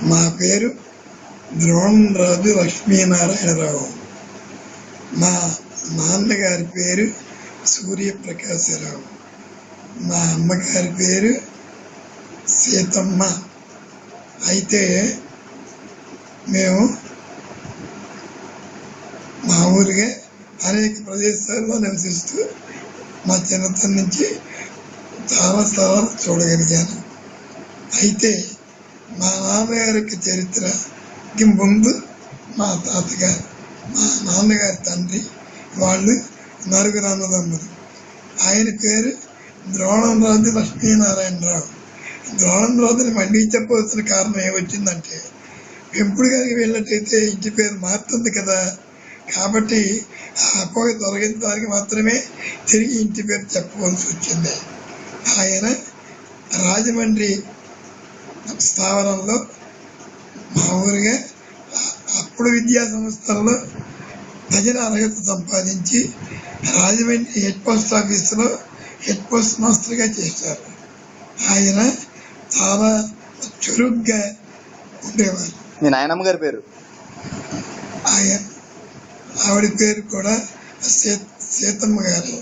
మా పేరు ద్రోణంరాజు లక్ష్మీనారాయణరావు. మా నాన్నగారి పేరు సూర్యప్రకాశరావు. మా అమ్మగారి పేరు సీతమ్మ. అయితే మేము మామూలుగా అనేక ప్రదేశాల్లో నివసిస్తూ మా చిన్నతనం నుంచి చాలా స్థలాలు చూడగలిగాను. అయితే మా నాన్నగారి యొక్క చరిత్రకి ముందు మా తాతగారు, మా నాన్నగారి తండ్రి వాళ్ళు నలుగురు అన్నదమ్ములు. ఆయన పేరు ద్రోణంరాజు లక్ష్మీనారాయణరావు. ద్రోణంరాజుని మళ్ళీ చెప్పవలసిన కారణం ఏమొచ్చిందంటే, పెంపుడు గారికి వెళ్ళినట్టయితే ఇంటి పేరు మారుతుంది కదా, కాబట్టి ఆ అపోహ తొలగించడానికి మాత్రమే తిరిగి ఇంటి పేరు చెప్పవలసి వచ్చింది. ఆయన రాజమండ్రి స్థావరంలో మామూలుగా అప్పుడు విద్యా సంస్థల్లో తగిన అర్హత సంపాదించి రాజమండ్రి హెడ్ పోస్ట్ ఆఫీసులో హెడ్ పోస్ట్ మాస్టర్గా చేశారు. ఆయన చాలా చురుగ్గా ఉండేవారు. మీ నాయనమ్మ గారి పేరు? ఆవిడ పేరు కూడా సీతమ్మ గారు.